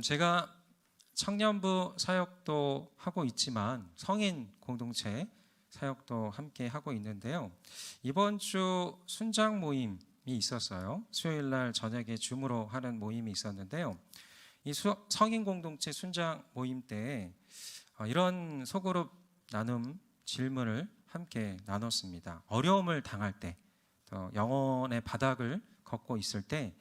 제가 청년부 사역도 하고 있지만 성인 공동체 사역도 함께 하고 있는데요. 이번 주 순장 모임이 있었어요. 수요일 날 저녁에 줌으로 하는 모임이 있었는데요. 이 성인 공동체 순장 모임 때 이런 소그룹 나눔 질문을 함께 나눴습니다. 어려움을 당할 때, 또 영혼의 바닥을 걷고 있을 때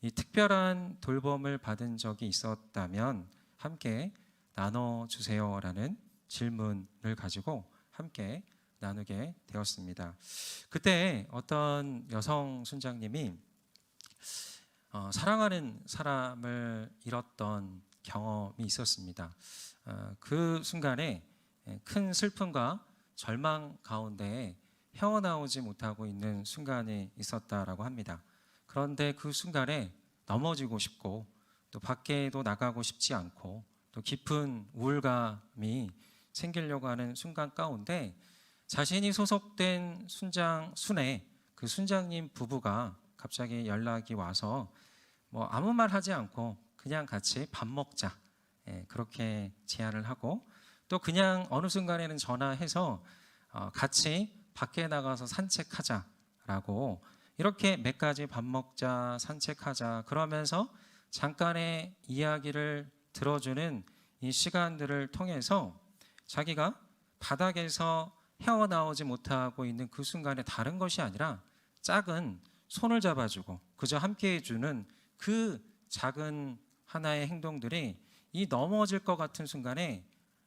이 특별한 돌봄을 받은 적이 있었다면 함께 나눠주세요라는 질문을 가지고 함께 나누게 되었습니다. 그때 어떤 여성 순장님이 사랑하는 사람을 잃었던 경험이 있었습니다. 그 순간에 큰 슬픔과 절망 가운데 헤어나오지 못하고 있는 순간이 있었다라고 합니다. 그런데 그 순간에 넘어지고 싶고 또 밖에도 나가고 싶지 않고 또 깊은 우울감이 생기려고 하는 순간 가운데 자신이 소속된 순회 그 순장님 부부가 갑자기 연락이 와서 아무 말 하지 않고 그냥 같이 밥 먹자, 그렇게 제안을 하고 또 그냥 어느 순간에는 전화해서 같이 밖에 나가서 산책하자라고 이렇게 몇 가지 밥 먹자, 산책하자 그러면서 잠깐의 이야기를 들어주는 이 시간들을 통해서 자기가 바닥에서 헤어나오지 못하고 있는 그 순간에 다른 것이 아니라 작은 손을 잡아주고 그저 함께해 주는 그 작은 하나의 행동들이 이 넘어질 것 같은 순간에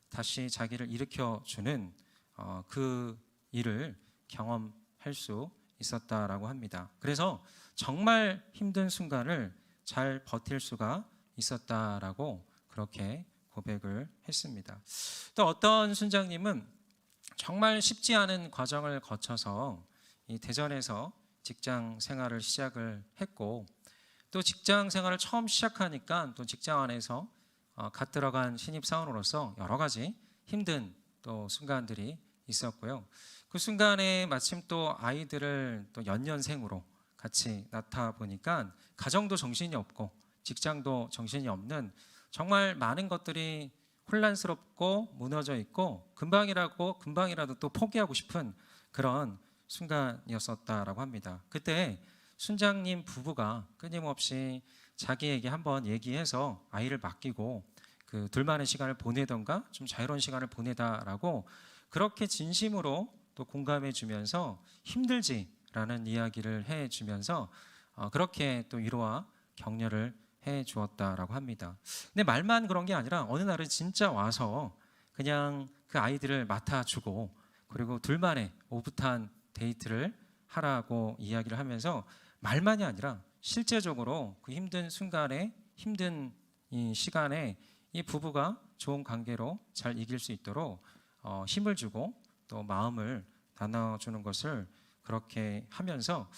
다시 자기를 일으켜주는 그 일을 경험할 수 있었다라고 합니다. 그래서 정말 힘든 순간을 잘 버틸 수가 있었다라고 그렇게 고백을 했습니다. 또 어떤 순장님은 정말 쉽지 않은 과정을 거쳐서 이 대전에서 직장 생활을 시작을 했고 또 직장 생활을 처음 시작하니까 또 직장 안에서 갓 들어간 신입사원으로서 여러 가지 힘든 또 순간들이 있었고요. 그 순간에 마침 또 아이들을 또 연년생으로 같이 낳다 보니까 가정도 정신이 없고 직장도 정신이 없는 정말 많은 것들이 혼란스럽고 무너져 있고 금방이라도 또 포기하고 싶은 그런 순간이었었다라고 합니다. 그때 순장님 부부가 끊임없이 자기에게 한번 얘기해서 아이를 맡기고 그 둘만의 시간을 보내던가 좀 자유로운 시간을 보내다라고 그렇게 진심으로 또 공감해 주면서 힘들지라는 이야기를 해 주면서 그렇게 또 위로와 격려를 해 주었다라고 합니다. 근데 말만 그런 게 아니라 어느 날은 진짜 와서 그냥 그 아이들을 맡아주고 그리고 둘만의 오붓한 데이트를 하라고 이야기를 하면서 말만이 아니라 실제적으로 그 힘든 순간에 힘든 이 시간에 이 부부가 좋은 관계로 잘 이길 수 있도록 힘을 주고 또 마음을 나눠주는 것을 그렇게 하면서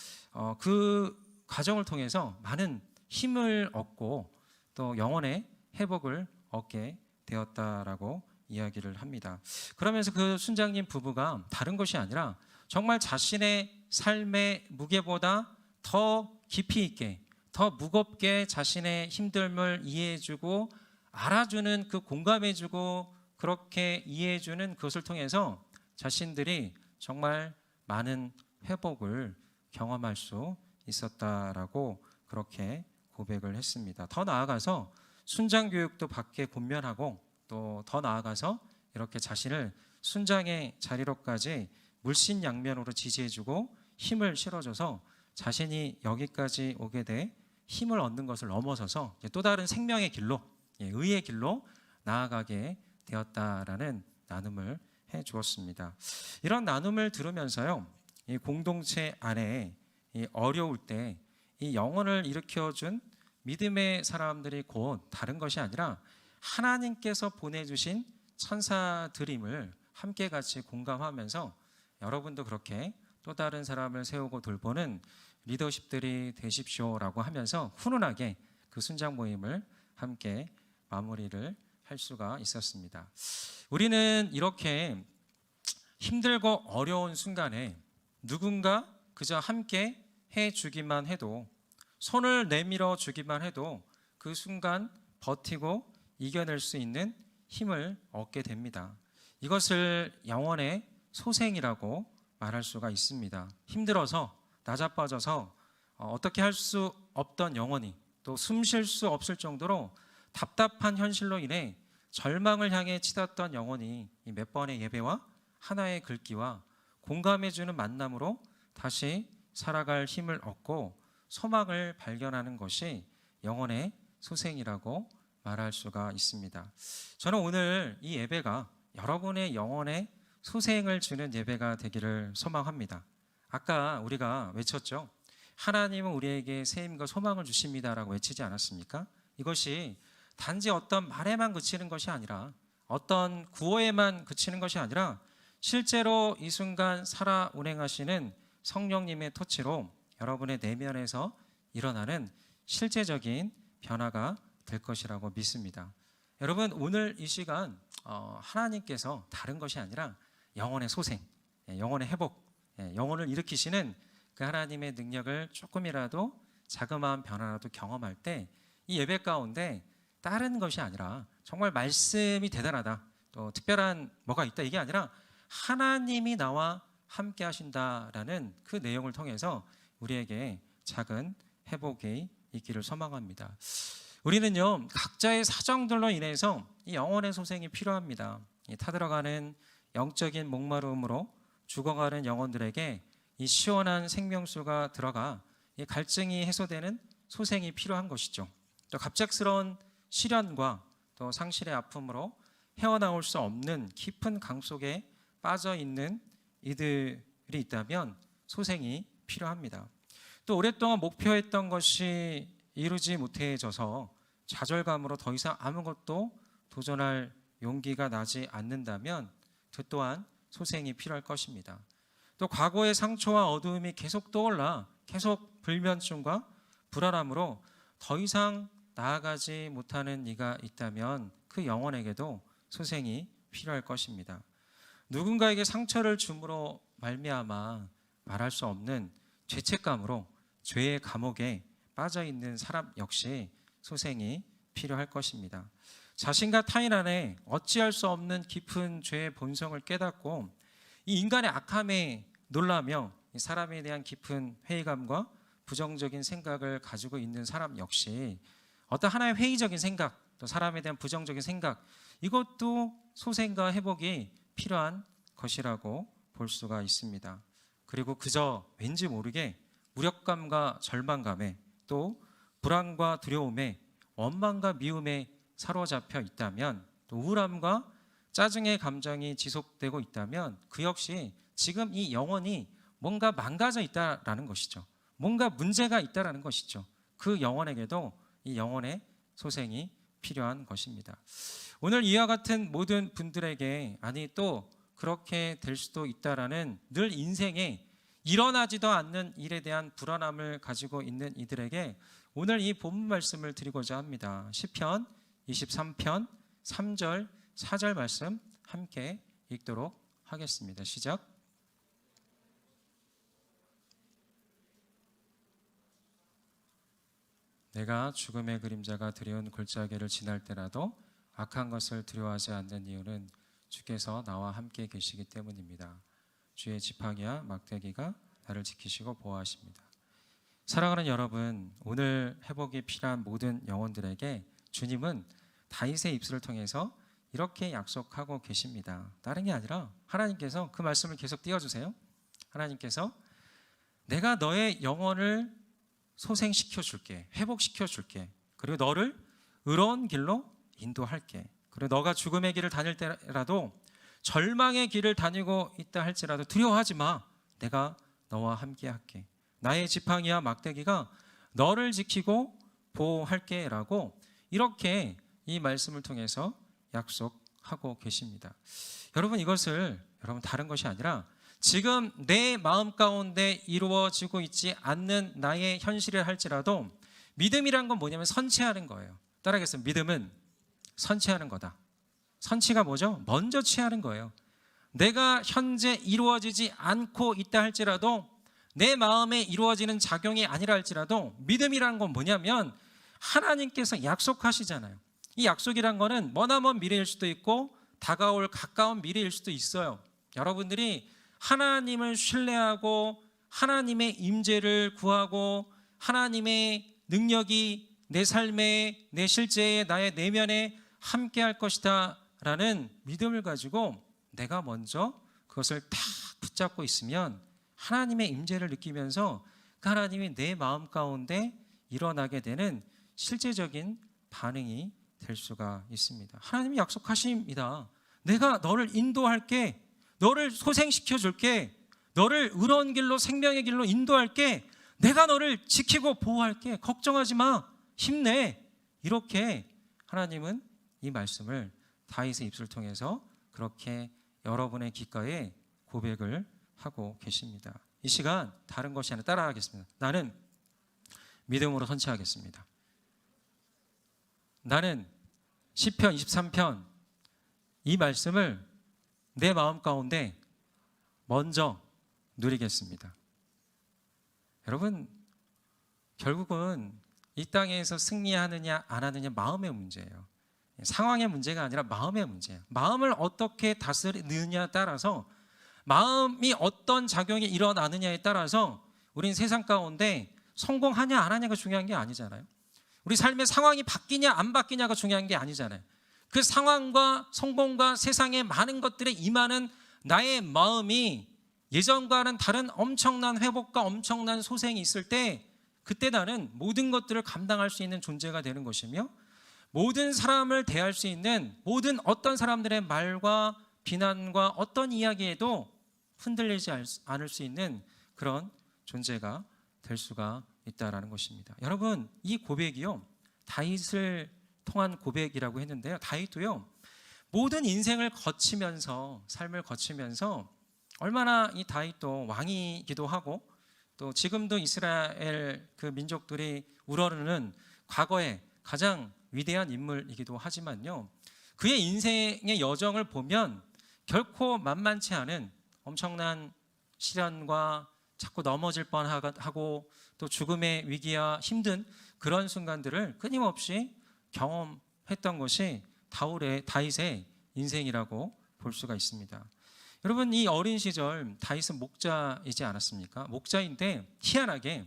그 과정을 통해서 많은 힘을 얻고 또 영혼의 회복을 얻게 되었다라고 이야기를 합니다. 그러면서 그 순장님 부부가 다른 것이 아니라 정말 자신의 삶의 무게보다 더 깊이 있게 더 무겁게 자신의 힘듦을 이해해주고 알아주는 그 공감해주고 그렇게 이해해주는 그것을 통해서 자신들이 정말 많은 회복을 경험할 수 있었다라고 그렇게 고백을 했습니다. 더 나아가서 순장 교육도 받게 권면하고 또 더 나아가서 이렇게 자신을 순장의 자리로까지 물신양면으로 지지해주고 힘을 실어줘서 자신이 여기까지 오게 돼 힘을 얻는 것을 넘어서서 또 다른 생명의 길로 의의 길로 나아가게 되었다라는 나눔을 해 주었습니다. 이런 나눔을 들으면서요, 이 공동체 안에 이 어려울 때 이 영혼을 일으켜준 믿음의 사람들이 곧 다른 것이 아니라 하나님께서 보내주신 천사들임을 함께 같이 공감하면서 여러분도 그렇게 또 다른 사람을 세우고 돌보는 리더십들이 되십시오라고 하면서 훈훈하게 그 순장 모임을 함께 마무리를 할 수가 있었습니다. 우리는 이렇게 힘들고 어려운 순간에 누군가 그저 함께 해주기만 해도 손을 내밀어 주기만 해도 그 순간 버티고 이겨낼 수 있는 힘을 얻게 됩니다. 이것을 영혼의 소생이라고 말할 수가 있습니다. 힘들어서 나자빠져서 어떻게 할 수 없던 영혼이, 또 숨 쉴 수 없을 정도로 답답한 현실로 인해 절망을 향해 치닫던 영혼이 이 몇 번의 예배와 하나의 글귀와 공감해주는 만남으로 다시 살아갈 힘을 얻고 소망을 발견하는 것이 영혼의 소생이라고 말할 수가 있습니다. 저는 오늘 이 예배가 여러분의 영혼의 소생을 주는 예배가 되기를 소망합니다. 아까 우리가 외쳤죠. 하나님은 우리에게 새 힘과 소망을 주십니다라고 외치지 않았습니까? 이것이 단지 어떤 말에만 그치는 것이 아니라, 어떤 구호에만 그치는 것이 아니라 실제로 이 순간 살아 운행하시는 성령님의 터치로 여러분의 내면에서 일어나는 실제적인 변화가 될 것이라고 믿습니다. 여러분, 오늘 이 시간 하나님께서 다른 것이 아니라 영혼의 소생, 영혼의 회복, 영혼을 일으키시는 그 하나님의 능력을 조금이라도 자그마한 변화라도 경험할 때 이 예배 가운데 다른 것이 아니라 정말 말씀이 대단하다, 또 특별한 뭐가 있다, 이게 아니라 하나님이 나와 함께 하신다라는 그 내용을 통해서 우리에게 작은 회복이 있기를 소망합니다. 우리는요, 각자의 사정들로 인해서 이 영혼의 소생이 필요합니다. 타들어가는 영적인 목마름으로 죽어가는 영혼들에게 이 시원한 생명수가 들어가 이 갈증이 해소되는 소생이 필요한 것이죠. 또 갑작스러운 시련과 또 상실의 아픔으로 헤어나올 수 없는 깊은 강 속에 빠져 있는 이들이 있다면 소생이 필요합니다. 또 오랫동안 목표했던 것이 이루지 못해져서 좌절감으로 더 이상 아무것도 도전할 용기가 나지 않는다면 그 또한 소생이 필요할 것입니다. 또 과거의 상처와 어두움이 계속 떠올라 계속 불면증과 불안함으로 더 이상 나아가지 못하는 이가 있다면 그 영혼에게도 소생이 필요할 것입니다. 누군가에게 상처를 줌으로 말미암아 말할 수 없는 죄책감으로 죄의 감옥에 빠져 있는 사람 역시 소생이 필요할 것입니다. 자신과 타인 안에 어찌할 수 없는 깊은 죄의 본성을 깨닫고 이 인간의 악함에 놀라며 이 사람에 대한 깊은 회의감과 부정적인 생각을 가지고 있는 사람 역시 어떤 하나의 회의적인 생각, 또 사람에 대한 부정적인 생각, 이것도 소생과 회복이 필요한 것이라고 볼 수가 있습니다. 그리고 그저 왠지 모르게 무력감과 절망감에, 또 불안과 두려움에, 원망과 미움에 사로잡혀 있다면, 또 우울함과 짜증의 감정이 지속되고 있다면 그 역시 지금 이 영혼이 뭔가 망가져 있다라는 것이죠. 뭔가 문제가 있다라는 것이죠. 그 영혼에게도 이 영혼의 소생이 필요한 것입니다. 오늘 이와 같은 모든 분들에게, 아니 또 그렇게 될 수도 있다라는 늘 인생에 일어나지도 않는 일에 대한 불안함을 가지고 있는 이들에게 오늘 이 본문 말씀을 드리고자 합니다. 시편 23편 3절 4절 말씀 함께 읽도록 하겠습니다. 시작. 내가 죽음의 그림자가 두려운 골짜기를 지날 때라도 악한 것을 두려워하지 않는 이유는 주께서 나와 함께 계시기 때문입니다. 주의 지팡이와 막대기가 나를 지키시고 보호하십니다. 사랑하는 여러분, 오늘 회복이 필요한 모든 영혼들에게 주님은 다윗의 입술을 통해서 이렇게 약속하고 계십니다. 다른 게 아니라 하나님께서 그 말씀을 계속 띄워주세요. 하나님께서 내가 너의 영혼을 소생시켜 줄게, 회복시켜 줄게. 그리고 너를 의로운 길로 인도할게. 그리고 너가 죽음의 길을 다닐 때라도, 절망의 길을 다니고 있다 할지라도 두려워하지 마. 내가 너와 함께 할게. 나의 지팡이와 막대기가 너를 지키고 보호할게 라고 이렇게 이 말씀을 통해서 약속하고 계십니다. 여러분, 이것을 다른 것이 아니라 지금 내 마음 가운데 이루어지고 있지 않는 나의 현실이라 할지라도 믿음이란 건 뭐냐면 선취하는 거예요. 따라하겠습니다. 믿음은 선취하는 거다. 선취가 뭐죠? 먼저 취하는 거예요. 내가 현재 이루어지지 않고 있다 할지라도, 내 마음에 이루어지는 작용이 아니라 할지라도 믿음이란 건 뭐냐면 하나님께서 약속하시잖아요. 이 약속이란 거는 머나먼 미래일 수도 있고 다가올 가까운 미래일 수도 있어요. 여러분들이 하나님을 신뢰하고 하나님의 임재를 구하고 하나님의 능력이 내 삶에, 내 실제에, 나의 내면에 함께 할 것이다 라는 믿음을 가지고 내가 먼저 그것을 딱 붙잡고 있으면 하나님의 임재를 느끼면서 그 하나님이 내 마음 가운데 일어나게 되는 실제적인 반응이 될 수가 있습니다. 하나님이 약속하십니다. 내가 너를 인도할게, 너를 소생시켜 줄게, 너를 의로운 길로, 생명의 길로 인도할게, 내가 너를 지키고 보호할게, 걱정하지 마, 힘내. 이렇게 하나님은 이 말씀을 다윗의 입술을 통해서 그렇게 여러분의 귓가에 고백을 하고 계십니다. 이 시간 다른 것이 아니라 따라하겠습니다. 나는 믿음으로 선취하겠습니다. 나는 시편 23편 이 말씀을 내 마음 가운데 먼저 누리겠습니다. 여러분, 결국은 이 땅에서 승리하느냐 안 하느냐 마음의 문제예요. 상황의 문제가 아니라 마음의 문제예요. 마음을 어떻게 다스리느냐에 따라서, 마음이 어떤 작용이 일어나느냐에 따라서 우린 세상 가운데 성공하냐 안 하냐가 중요한 게 아니잖아요. 우리 삶의 상황이 바뀌냐 안 바뀌냐가 중요한 게 아니잖아요. 그 상황과 성공과 세상의 많은 것들에 임하는 나의 마음이 예전과는 다른 엄청난 회복과 엄청난 소생이 있을 때, 그때 나는 모든 것들을 감당할 수 있는 존재가 되는 것이며, 모든 사람을 대할 수 있는, 모든 어떤 사람들의 말과 비난과 어떤 이야기에도 흔들리지 않을 수 있는 그런 존재가 될 수가 있다라는 것입니다. 여러분, 이 고백이요, 다윗을 통한 고백이라고 했는데요, 다윗도요 모든 인생을 거치면서, 삶을 거치면서 얼마나 이 다윗도 왕이기도 하고 또 지금도 이스라엘 그 민족들이 우러르는 과거의 가장 위대한 인물이기도 하지만요, 그의 인생의 여정을 보면 결코 만만치 않은 엄청난 시련과 자꾸 넘어질 뻔하고 또 죽음의 위기와 힘든 그런 순간들을 끊임없이 경험했던 것이 다윗의 인생이라고 볼 수가 있습니다. 여러분, 이 어린 시절 다윗은 목자이지 않았습니까? 목자인데 희한하게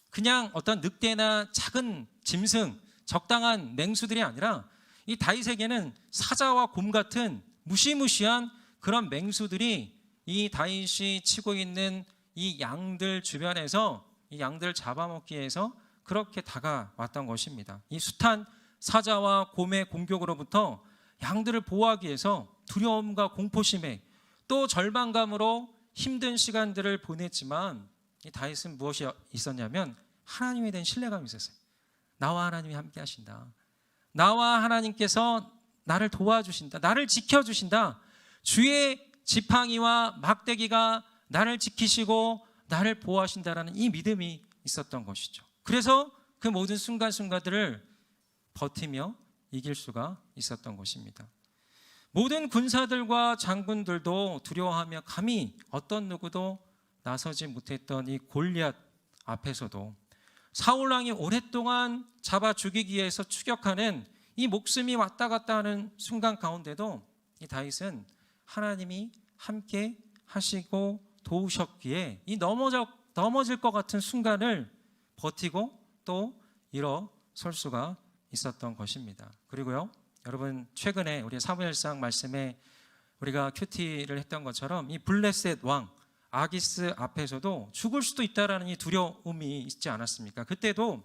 그냥 어떤 늑대나 작은 짐승, 적당한 맹수들이 아니라 이 다윗에게는 사자와 곰 같은 무시무시한 그런 맹수들이 이 다윗이 치고 있는 이 양들 주변에서 이 양들을 잡아먹기 위해서 그렇게 다가왔던 것입니다. 이 숱한 사자와 곰의 공격으로부터 양들을 보호하기 위해서 두려움과 공포심에 또 절망감으로 힘든 시간들을 보냈지만, 이 다윗은 무엇이 있었냐면 하나님에 대한 신뢰감이 있었어요. 나와 하나님이 함께 하신다, 나와 하나님께서 나를 도와주신다, 나를 지켜주신다, 주의 지팡이와 막대기가 나를 지키시고 나를 보호하신다라는 이 믿음이 있었던 것이죠. 그래서 그 모든 순간순간들을 버티며 이길 수가 있었던 것입니다. 모든 군사들과 장군들도 두려워하며 감히 어떤 누구도 나서지 못했던 이 골리앗 앞에서도, 사울왕이 오랫동안 잡아 죽이기 위해서 추격하는 이 목숨이 왔다 갔다 하는 순간 가운데도 이 다윗은 하나님이 함께 하시고 도우셨기에 이 넘어질 것 같은 순간을 버티고 또 일어설 수가 있었던 것입니다. 그리고요, 여러분, 최근에 우리 사무엘상 말씀에 우리가 큐티를 했던 것처럼 이 블레셋 왕 아기스 앞에서도 죽을 수도 있다라는 이 두려움이 있지 않았습니까? 그때도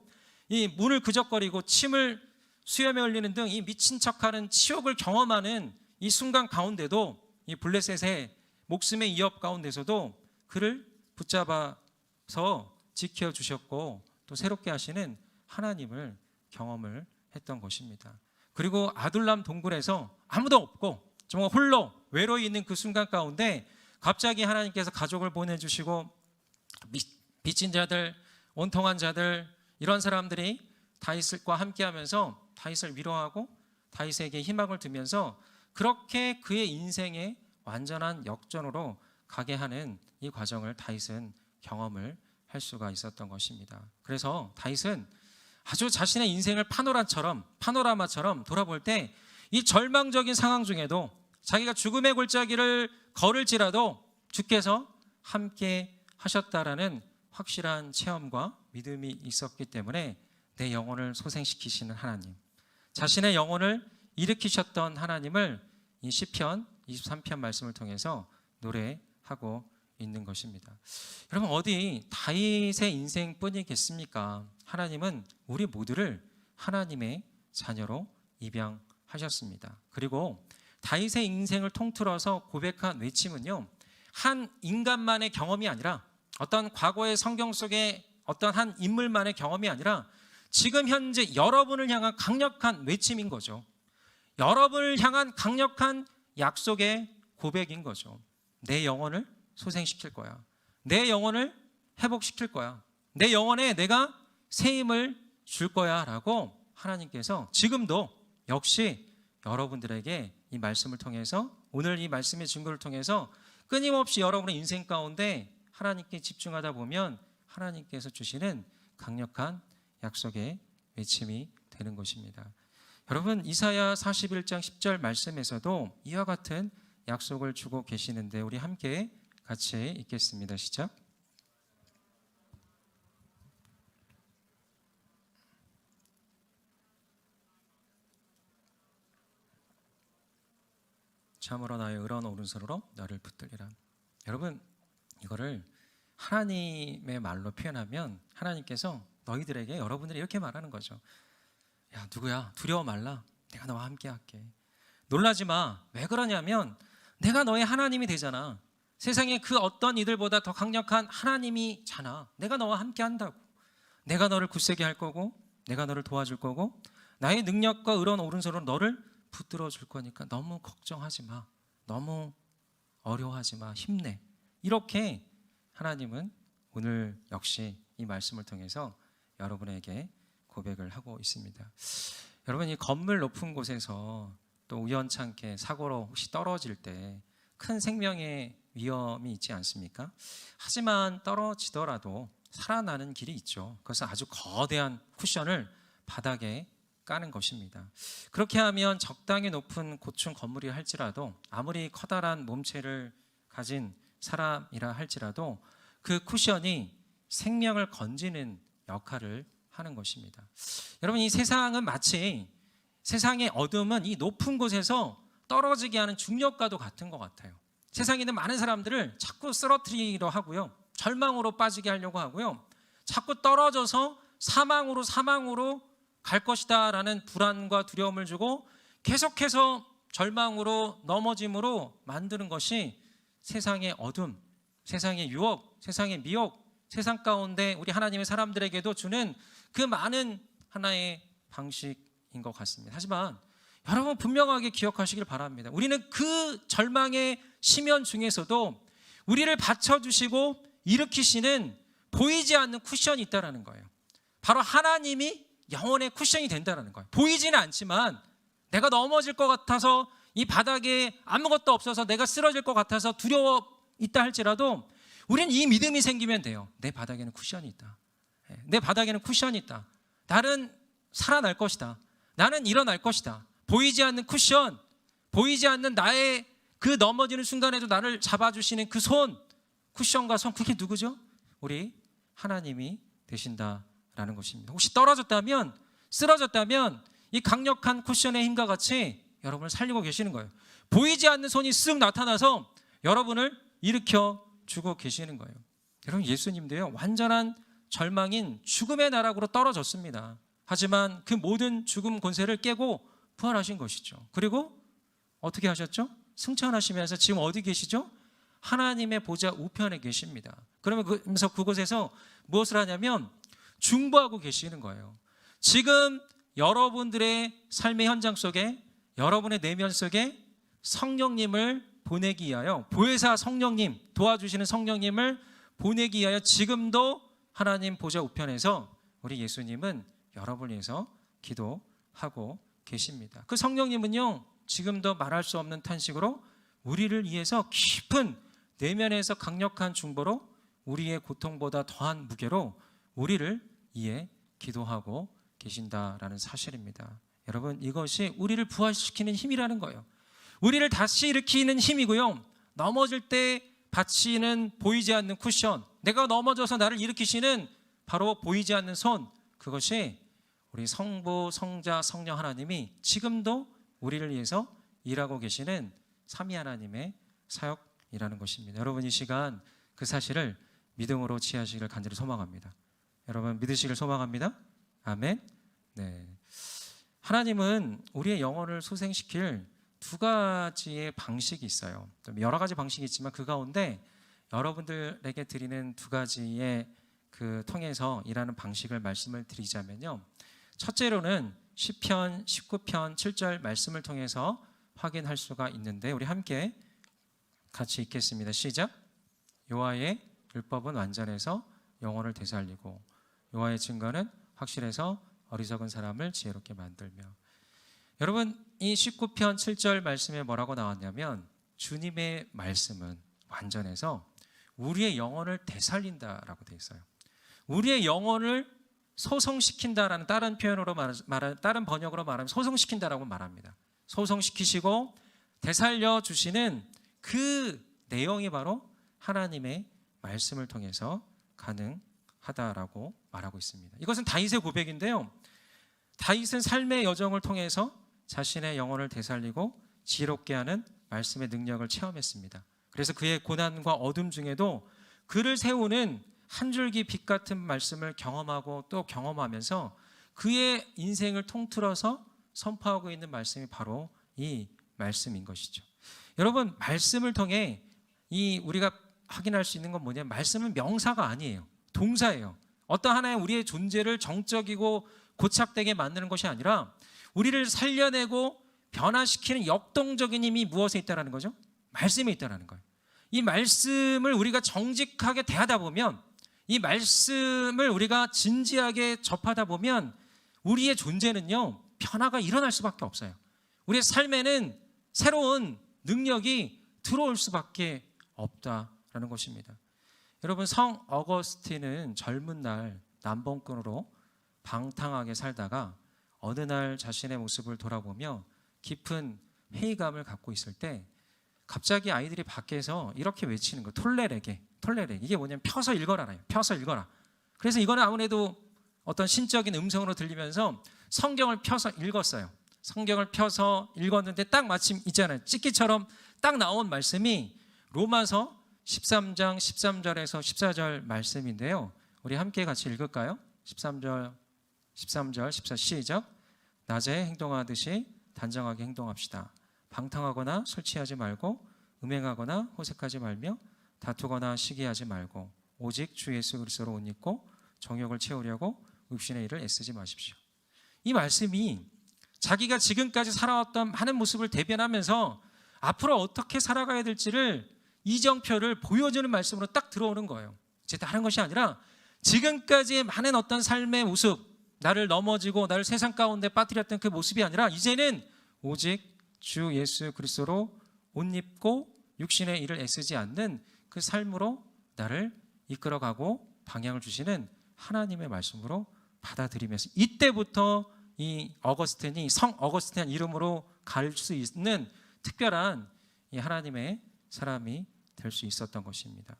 이 문을 그적거리고 침을 수염에 흘리는 등 이 미친 척하는 치욕을 경험하는 이 순간 가운데도 이 블레셋의 목숨의 위협 가운데서도 그를 붙잡아서 지켜주셨고 또 새롭게 하시는 하나님을 경험을 했던 것입니다. 그리고 아둘람 동굴에서 아무도 없고 정말 홀로 외로이 있는 그 순간 가운데 갑자기 하나님께서 가족을 보내주시고 빚진 자들, 원통한 자들, 이런 사람들이 다윗과 함께하면서 다윗을 위로하고 다윗에게 희망을 주면서 그렇게 그의 인생의 완전한 역전으로 가게 하는 이 과정을 다윗은 경험을 할 수가 있었던 것입니다. 그래서 다윗은 아주 자신의 인생을 파노라마처럼 돌아볼 때 이 절망적인 상황 중에도 자기가 죽음의 골짜기를 걸을지라도 주께서 함께 하셨다라는 확실한 체험과 믿음이 있었기 때문에 내 영혼을 소생시키시는 하나님, 자신의 영혼을 일으키셨던 하나님을 이 시편 23편 말씀을 통해서 노래하고 있는 것입니다. 여러분, 어디 다윗의 인생뿐이겠습니까? 하나님은 우리 모두를 하나님의 자녀로 입양하셨습니다. 그리고 다윗의 인생을 통틀어서 고백한 외침은요, 한 인간만의 경험이 아니라, 어떤 과거의 성경 속의 어떤 한 인물만의 경험이 아니라 지금 현재 여러분을 향한 강력한 외침인 거죠. 여러분을 향한 강력한 약속의 고백인 거죠. 내 영혼을 소생시킬 거야. 내 영혼을 회복시킬 거야. 내 영혼에 내가 새 힘을 줄 거야 라고 하나님께서 지금도 역시 여러분들에게 이 말씀을 통해서, 오늘 이 말씀의 증거를 통해서 끊임없이 여러분의 인생 가운데 하나님께 집중하다 보면 하나님께서 주시는 강력한 약속의 외침이 되는 것입니다. 여러분, 이사야 41장 10절 말씀에서도 이와 같은 약속을 주고 계시는데 우리 함께 같이 읽겠습니다. 시작. 참으로 나의 의로운 오른손으로 너를 붙들리라. 여러분, 이거를 하나님의 말로 표현하면 하나님께서 너희들에게, 여러분들이 이렇게 말하는 거죠. 야, 누구야? 두려워 말라. 내가 너와 함께 할게. 놀라지 마. 왜 그러냐면 내가 너의 하나님이 되잖아. 세상에 그 어떤 이들보다 더 강력한 하나님이잖아. 내가 너와 함께 한다고. 내가 너를 굳세게 할 거고, 내가 너를 도와줄 거고, 나의 능력과 의로운 오른손으로 너를 붙들어 줄 거니까 너무 걱정하지 마. 너무 어려워하지 마. 힘내. 이렇게 하나님은 오늘 역시 이 말씀을 통해서 여러분에게 고백을 하고 있습니다. 여러분, 이 건물 높은 곳에서 또 우연찮게 사고로 혹시 떨어질 때 큰 생명의 위험이 있지 않습니까? 하지만 떨어지더라도 살아나는 길이 있죠. 그것은 아주 거대한 쿠션을 바닥에 까는 것입니다. 그렇게 하면 적당히 높은 고층 건물이 할지라도, 아무리 커다란 몸체를 가진 사람이라 할지라도 그 쿠션이 생명을 건지는 역할을 하는 것입니다. 여러분, 이 세상은 마치, 세상의 어둠은 이 높은 곳에서 떨어지게 하는 중력과도 같은 것 같아요. 세상에 있는 많은 사람들을 자꾸 쓰러뜨리려 하고요, 절망으로 빠지게 하려고 하고요, 자꾸 떨어져서 사망으로 갈 것이다 라는 불안과 두려움을 주고 계속해서 절망으로, 넘어짐으로 만드는 것이 세상의 어둠, 세상의 유혹, 세상의 미혹, 세상 가운데 우리 하나님의 사람들에게도 주는 그 많은 하나의 방식인 것 같습니다. 하지만 여러분, 분명하게 기억하시길 바랍니다. 우리는 그 절망의 심연 중에서도 우리를 받쳐주시고 일으키시는 보이지 않는 쿠션이 있다는 거예요. 바로 하나님이 영혼의 쿠션이 된다는 거예요. 보이지는 않지만 내가 넘어질 것 같아서, 이 바닥에 아무것도 없어서 내가 쓰러질 것 같아서 두려워 있다 할지라도 우리는 이 믿음이 생기면 돼요. 내 바닥에는 쿠션이 있다. 내 바닥에는 쿠션이 있다. 나는 살아날 것이다. 나는 일어날 것이다. 보이지 않는 쿠션, 보이지 않는 나의 그 넘어지는 순간에도 나를 잡아주시는 그 손, 쿠션과 손, 그게 누구죠? 우리 하나님이 되신다라는 것입니다. 혹시 떨어졌다면, 쓰러졌다면 이 강력한 쿠션의 힘과 같이 여러분을 살리고 계시는 거예요. 보이지 않는 손이 쓱 나타나서 여러분을 일으켜 주고 계시는 거예요. 여러분, 예수님도요, 완전한 절망인 죽음의 나락으로 떨어졌습니다. 하지만 그 모든 죽음 권세를 깨고 부활하신 것이죠. 그리고 어떻게 하셨죠? 승천하시면서 지금 어디 계시죠? 하나님의 보좌 우편에 계십니다. 그러면서 그곳에서 무엇을 하냐면 중보하고 계시는 거예요. 지금 여러분들의 삶의 현장 속에, 여러분의 내면 속에 성령님을 보내기 위하여, 보혜사 성령님, 도와주시는 성령님을 보내기 위하여 지금도 하나님 보좌 우편에서 우리 예수님은 여러분을 위해서 기도하고 계십니다. 그 성령님은요, 지금도 말할 수 없는 탄식으로 우리를 위해서 깊은 내면에서 강력한 중보로, 우리의 고통보다 더한 무게로 우리를 위해 기도하고 계신다라는 사실입니다. 여러분, 이것이 우리를 부활시키는 힘이라는 거예요. 우리를 다시 일으키는 힘이고요. 넘어질 때 받치는 보이지 않는 쿠션, 내가 넘어져서 나를 일으키시는 바로 보이지 않는 손, 그것이 우리 성부, 성자, 성령 하나님이 지금도 우리를 위해서 일하고 계시는 삼위 하나님의 사역이라는 것입니다. 여러분, 이 시간 그 사실을 믿음으로 취하시기를 간절히 소망합니다. 여러분, 믿으시길 소망합니다. 아멘. 네. 하나님은 우리의 영혼을 소생시킬 두 가지의 방식이 있어요. 여러 가지 방식이 있지만 그 가운데 여러분들에게 드리는 두 가지의 그 통해서 일하는 방식을 말씀을 드리자면요. 첫째로는 시편 19편 7절 말씀을 통해서 확인할 수가 있는데, 우리 함께 같이 읽겠습니다. 시작. 여호와의 율법은 완전해서 영혼을 되살리고 여호와의 증거는 확실해서 어리석은 사람을 지혜롭게 만들며. 여러분, 이 19편 7절 말씀에 뭐라고 나왔냐면, 주님의 말씀은 완전해서 우리의 영혼을 되살린다라고 되어 있어요. 우리의 영혼을 소성시킨다라는 다른 표현으로 다른 번역으로 말하면 소성시킨다라고 말합니다. 소성시키시고 되살려 주시는 그 내용이 바로 하나님의 말씀을 통해서 가능하다라고 말하고 있습니다. 이것은 다윗의 고백인데요. 다윗은 삶의 여정을 통해서 자신의 영혼을 되살리고 지혜롭게 하는 말씀의 능력을 체험했습니다. 그래서 그의 고난과 어둠 중에도 그를 세우는 한 줄기 빛 같은 말씀을 경험하고 또 경험하면서 그의 인생을 통틀어서 선포하고 있는 말씀이 바로 이 말씀인 것이죠. 여러분, 말씀을 통해 우리가 확인할 수 있는 건 뭐냐면, 말씀은 명사가 아니에요. 동사예요. 어떤 하나의 우리의 존재를 정적이고 고착되게 만드는 것이 아니라 우리를 살려내고 변화시키는 역동적인 힘이 무엇에 있다는 거죠? 말씀에 있다는 거예요. 이 말씀을 우리가 정직하게 대하다 보면, 이 말씀을 우리가 진지하게 접하다 보면 우리의 존재는요, 변화가 일어날 수밖에 없어요. 우리의 삶에는 새로운 능력이 들어올 수밖에 없다라는 것입니다. 여러분, 성 어거스틴은 젊은 날 남봉꾼으로 방탕하게 살다가 어느 날 자신의 모습을 돌아보며 깊은 회의감을 갖고 있을 때 갑자기 아이들이 밖에서 이렇게 외치는 거예요. 톨레레게. 이게 뭐냐면 펴서 읽어라래요. 펴서 읽어라. 그래서 이거는 아무래도 어떤 신적인 음성으로 들리면서 성경을 펴서 읽었어요. 성경을 펴서 읽었는데 딱 마침 있잖아요. 찍기처럼 딱 나온 말씀이 로마서 13장 13절에서 14절 말씀인데요. 우리 함께 같이 읽을까요? 13절 14 시작. 낮에 행동하듯이 단정하게 행동합시다. 방탕하거나 술 취하지 말고 음행하거나 호색하지 말며 다투거나 시기하지 말고 오직 주 예수 그리스도로 옷 입고 정욕을 채우려고 육신의 일을 애쓰지 마십시오. 이 말씀이 자기가 지금까지 살아왔던 많은 모습을 대변하면서 앞으로 어떻게 살아가야 될지를 이정표를 보여주는 말씀으로 딱 들어오는 거예요. 이제 다른 것이 아니라 지금까지의 많은 어떤 삶의 모습, 나를 넘어지고 나를 세상 가운데 빠뜨렸던 그 모습이 아니라 이제는 오직 주 예수 그리스도로 옷 입고 육신의 일을 애쓰지 않는 그 삶으로 나를 이끌어가고 방향을 주시는 하나님의 말씀으로 받아들이면서, 이때부터 이 어거스틴이 성 어거스틴 이름으로 갈 수 있는 특별한 이 하나님의 사람이 될 수 있었던 것입니다.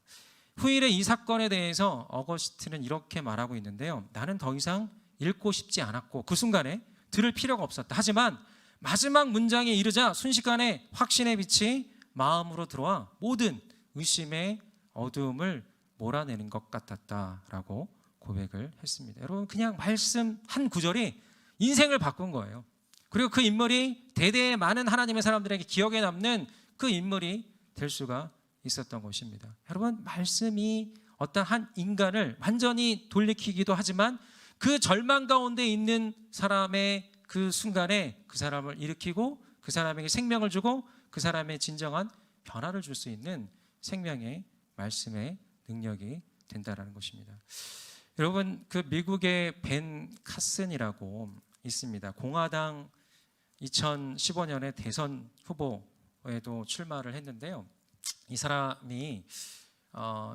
후일에 이 사건에 대해서 어거스틴은 이렇게 말하고 있는데요. 나는 더 이상 읽고 싶지 않았고 그 순간에 들을 필요가 없었다. 하지만 마지막 문장에 이르자 순식간에 확신의 빛이 마음으로 들어와 모든 의심의 어두움을 몰아내는 것 같았다라고 고백을 했습니다. 여러분, 그냥 말씀 한 구절이 인생을 바꾼 거예요. 그리고 그 인물이 대대의 많은 하나님의 사람들에게 기억에 남는 그 인물이 될 수가 있었던 것입니다. 여러분, 말씀이 어떤 한 인간을 완전히 돌이키기도 하지만 그 절망 가운데 있는 사람의 그 순간에 그 사람을 일으키고 그 사람에게 생명을 주고 그 사람의 진정한 변화를 줄 수 있는 생명의 말씀의 능력이 된다는 것입니다. 여러분, 그 미국의 벤 카슨이라고 있습니다. 공화당 2015년에 대선 후보에도 출마를 했는데요. 이 사람이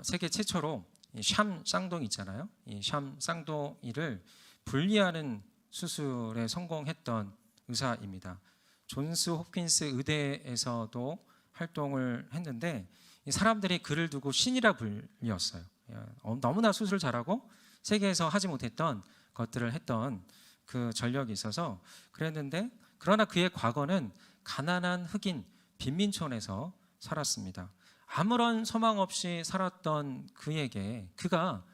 세계 최초로 이 샴 쌍둥이 있잖아요. 이 샴 쌍둥이를 분리하는 수술에 성공했던 의사입니다. 존스 홉킨스 의대에서도 활동을 했는데 이 사람들이 그를 두고 신이라 불렸어요. 너무나 수술을 잘하고 세계에서 하지 못했던 것들을 했던 그 전력이 있어서 그랬는데, 그러나 그의 과거는 가난한 흑인 빈민촌에서 살았습니다. 아무런 소망 없이 살았던 그에게 그가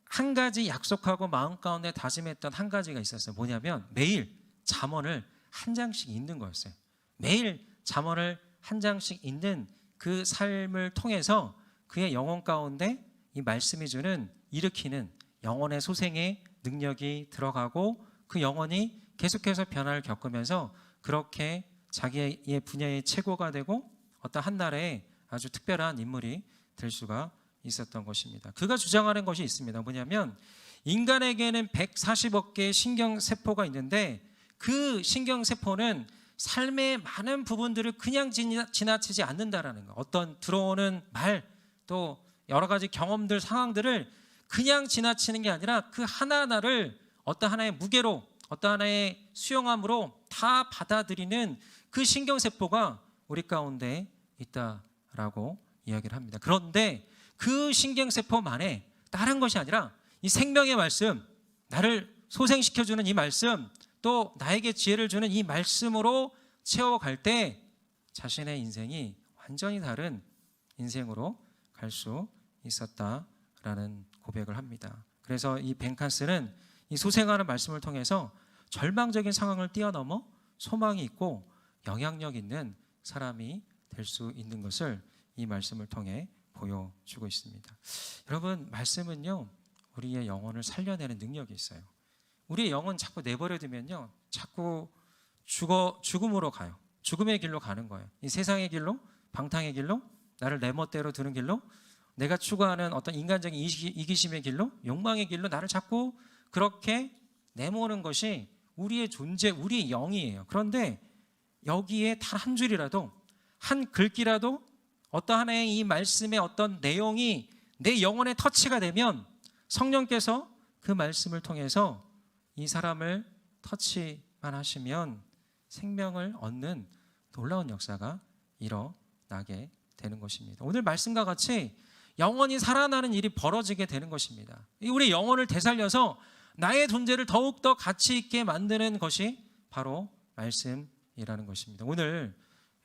한 가지 약속하고 마음 가운데 다짐했던 한 가지가 있었어요. 뭐냐면 매일 잠언을 한 장씩 읽는 거였어요. 매일 잠언을 한 장씩 읽는 그 삶을 통해서 그의 영혼 가운데 이 말씀이 주는 일으키는 영혼의 소생의 능력이 들어가고 그 영혼이 계속해서 변화를 겪으면서 그렇게 자기의 분야의 최고가 되고 어떤 한 나라의 아주 특별한 인물이 될 수가 있었던 것입니다. 그가 주장하는 것이 있습니다. 뭐냐면 인간에게는 140억 개의 신경세포가 있는데 그 신경세포는 삶의 많은 부분들을 그냥 지나치지 않는다라는 거. 어떤 들어오는 말, 또 여러 가지 경험들, 상황들을 그냥 지나치는 게 아니라 그 하나하나를 어떤 하나의 무게로, 어떤 하나의 수용함으로 다 받아들이는 그 신경세포가 우리 가운데 있다라고 이야기를 합니다. 그런데 그 신경세포만에 다른 것이 아니라 이 생명의 말씀, 나를 소생시켜주는 이 말씀, 또 나에게 지혜를 주는 이 말씀으로 채워갈 때 자신의 인생이 완전히 다른 인생으로 갈 수 있었다라는 고백을 합니다. 그래서 이 벤칸스는 이 소생하는 말씀을 통해서 절망적인 상황을 뛰어넘어 소망이 있고 영향력 있는 사람이 될 수 있는 것을 이 말씀을 통해 보여주고 있습니다. 여러분, 말씀은요 우리의 영혼을 살려내는 능력이 있어요. 우리의 영혼 자꾸 내버려 두면요 자꾸 죽음으로 가요. 죽음의 길로 가는 거예요. 이 세상의 길로, 방탕의 길로, 나를 내 멋대로 두는 길로, 내가 추구하는 어떤 인간적인 이기심의 길로, 욕망의 길로 나를 자꾸 그렇게 내모는 것이 우리의 존재, 우리의 영이에요. 그런데 여기에 단 한 줄이라도, 한 글귀라도 어떤 하나의 이 말씀의 어떤 내용이 내 영혼에 터치가 되면 성령께서 그 말씀을 통해서 이 사람을 터치만 하시면 생명을 얻는 놀라운 역사가 일어나게 되는 것입니다. 오늘 말씀과 같이 영혼이 살아나는 일이 벌어지게 되는 것입니다. 우리 영혼을 되살려서 나의 존재를 더욱더 가치 있게 만드는 것이 바로 말씀이라는 것입니다. 오늘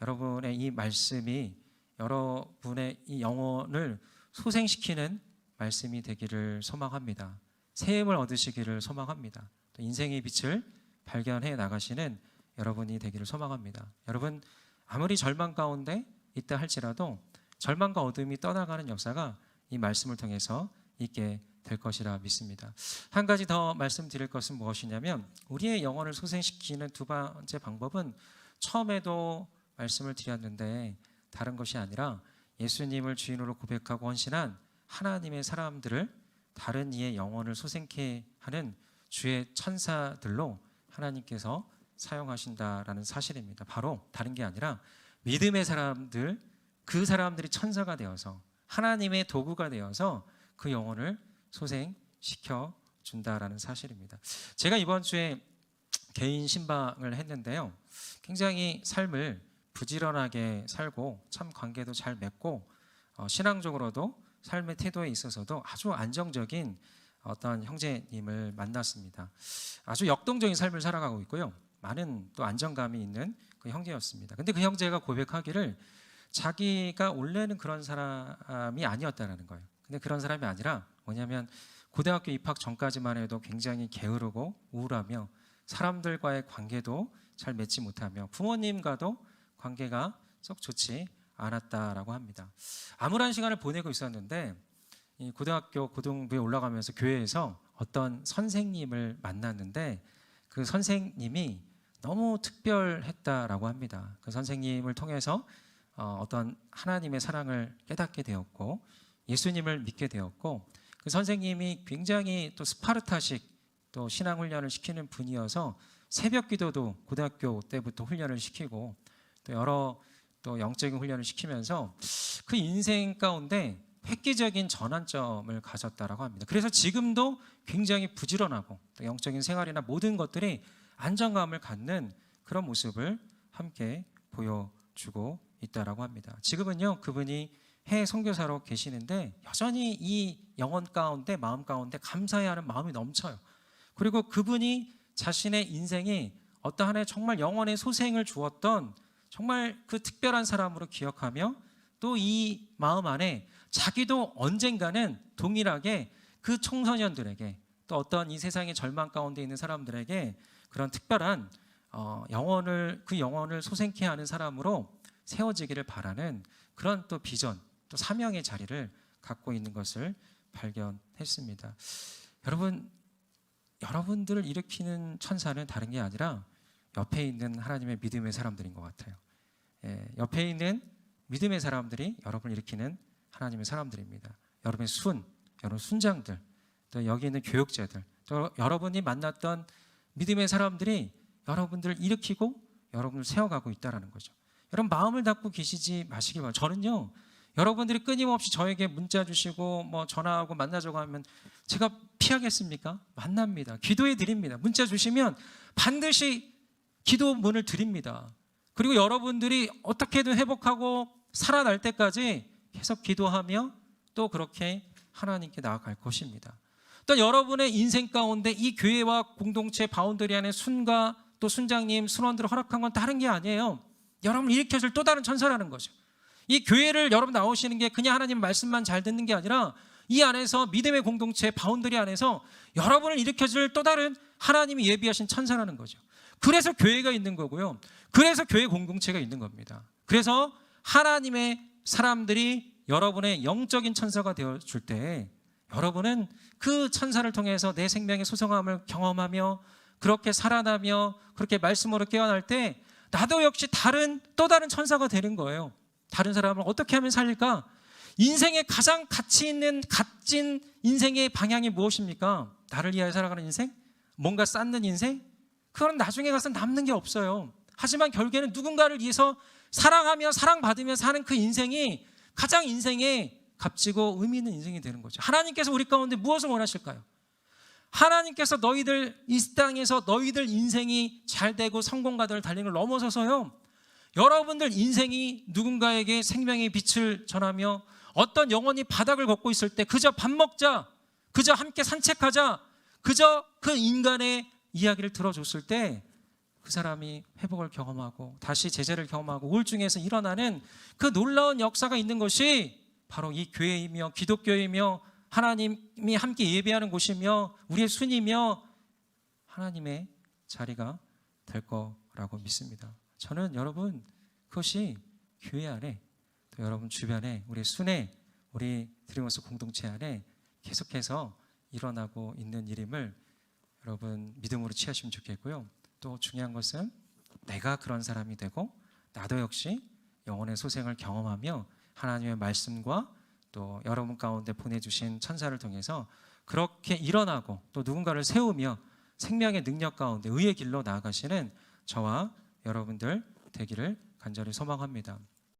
여러분의 이 말씀이 여러분의 이 영혼을 소생시키는 말씀이 되기를 소망합니다. 새 힘을 얻으시기를 소망합니다. 또 인생의 빛을 발견해 나가시는 여러분이 되기를 소망합니다. 여러분, 아무리 절망 가운데 있다 할지라도 절망과 어둠이 떠나가는 역사가 이 말씀을 통해서 있게 될 것이라 믿습니다. 한 가지 더 말씀드릴 것은 무엇이냐면 우리의 영혼을 소생시키는 두 번째 방법은 처음에도 말씀을 드렸는데 다른 것이 아니라 예수님을 주인으로 고백하고 헌신한 하나님의 사람들을 다른 이의 영혼을 소생케 하는 주의 천사들로 하나님께서 사용하신다라는 사실입니다. 바로 다른 게 아니라 믿음의 사람들, 그 사람들이 천사가 되어서 하나님의 도구가 되어서 그 영혼을 소생시켜 준다라는 사실입니다. 제가 이번 주에 개인 신방을 했는데요, 굉장히 삶을 부지런하게 살고 참 관계도 잘 맺고 신앙적으로도 삶의 태도에 있어서도 아주 안정적인 어떤 형제님을 만났습니다. 아주 역동적인 삶을 살아가고 있고요, 많은 또 안정감이 있는 그 형제였습니다. 근데 그 형제가 고백하기를 자기가 원래는 그런 사람이 아니었다는 거예요. 근데 그런 사람이 아니라 뭐냐면 고등학교 입학 전까지만 해도 굉장히 게으르고 우울하며 사람들과의 관계도 잘 맺지 못하며 부모님과도 관계가 썩 좋지 않았다라고 합니다. 암울한 시간을 보내고 있었는데 이 고등학교 고등부에 올라가면서 교회에서 어떤 선생님을 만났는데 그 선생님이 너무 특별했다라고 합니다. 그 선생님을 통해서 어떤 하나님의 사랑을 깨닫게 되었고 예수님을 믿게 되었고, 그 선생님이 굉장히 또 스파르타식 또 신앙 훈련을 시키는 분이어서 새벽 기도도 고등학교 때부터 훈련을 시키고 또 여러 또 영적인 훈련을 시키면서 그 인생 가운데 획기적인 전환점을 가졌다라고 합니다. 그래서 지금도 굉장히 부지런하고 또 영적인 생활이나 모든 것들이 안정감을 갖는 그런 모습을 함께 보여주고 있다라고 합니다. 지금은요, 그분이 해외 선교사로 계시는데 여전히 이 영혼 가운데, 마음 가운데 감사해야 하는 마음이 넘쳐요. 그리고 그분이 자신의 인생이 어떠한 해 정말 영혼의 소생을 주었던 정말 그 특별한 사람으로 기억하며 또 이 마음 안에 자기도 언젠가는 동일하게 그 청소년들에게 또 어떤 이 세상의 절망 가운데 있는 사람들에게 그런 특별한 그 영혼을 소생케 하는 사람으로 세워지기를 바라는 그런 또 비전, 또 사명의 자리를 갖고 있는 것을 발견했습니다. 여러분들을 일으키는 천사는 다른 게 아니라 옆에 있는 하나님의 믿음의 사람들인 것 같아요. 옆에 있는 믿음의 사람들이 여러분을 일으키는 하나님의 사람들입니다. 여러분의 여러분 순장들, 또 여기 있는 교육자들, 또 여러분이 만났던 믿음의 사람들이 여러분들을 일으키고 여러분을 세워가고 있다는 거죠. 여러분 마음을 닫고 계시지 마시기 바랍니다. 저는요, 여러분들이 끊임없이 저에게 문자 주시고 뭐 전화하고 만나자고 하면 제가 피하겠습니까? 만납니다. 기도해 드립니다. 문자 주시면 반드시 기도 문을 드립니다. 그리고 여러분들이 어떻게든 회복하고 살아날 때까지 계속 기도하며 또 그렇게 하나님께 나아갈 것입니다. 또 여러분의 인생 가운데 이 교회와 공동체 바운더리 안에 순가 또 순장님, 순원들을 허락한 건 다른 게 아니에요. 여러분을 일으켜줄 또 다른 천사라는 거죠. 이 교회를 여러분 나오시는 게 그냥 하나님 말씀만 잘 듣는 게 아니라 이 안에서 믿음의 공동체 바운더리 안에서 여러분을 일으켜줄 또 다른 하나님이 예비하신 천사라는 거죠. 그래서 교회가 있는 거고요. 그래서 교회 공동체가 있는 겁니다. 그래서 하나님의 사람들이 여러분의 영적인 천사가 되어줄 때 여러분은 그 천사를 통해서 내 생명의 소성함을 경험하며 그렇게 살아나며 그렇게 말씀으로 깨어날 때 나도 역시 또 다른 천사가 되는 거예요. 다른 사람을 어떻게 하면 살릴까? 인생의 가장 가치 있는 값진 인생의 방향이 무엇입니까? 나를 위하여 살아가는 인생? 뭔가 쌓는 인생? 그건 나중에 가서 남는 게 없어요. 하지만 결국에는 누군가를 위해서 사랑하며 사랑받으며 사는 그 인생이 가장 인생에 값지고 의미 있는 인생이 되는 거죠. 하나님께서 우리 가운데 무엇을 원하실까요? 하나님께서 너희들 이 땅에서 너희들 인생이 잘 되고 성공가들 달리는 걸 넘어서서요, 여러분들 인생이 누군가에게 생명의 빛을 전하며 어떤 영혼이 바닥을 걷고 있을 때 그저 밥 먹자, 그저 함께 산책하자, 그저 그 인간의 이야기를 들어줬을 때 그 사람이 회복을 경험하고 다시 제재를 경험하고 우울증에서 일어나는 그 놀라운 역사가 있는 것이 바로 이 교회이며 기독교이며 하나님이 함께 예배하는 곳이며 우리의 순이며 하나님의 자리가 될 거라고 믿습니다. 저는 여러분 그것이 교회 안에 또 여러분 주변에 우리 순회 우리 드리머스 공동체 안에 계속해서 일어나고 있는 일임을 여러분 믿음으로 취하시면 좋겠고요. 또 중요한 것은 내가 그런 사람이 되고 나도 역시 영혼의 소생을 경험하며 하나님의 말씀과 또 여러분 가운데 보내주신 천사를 통해서 그렇게 일어나고 또 누군가를 세우며 생명의 능력 가운데 의의 길로 나아가시는 저와 여러분들 되기를 간절히 소망합니다.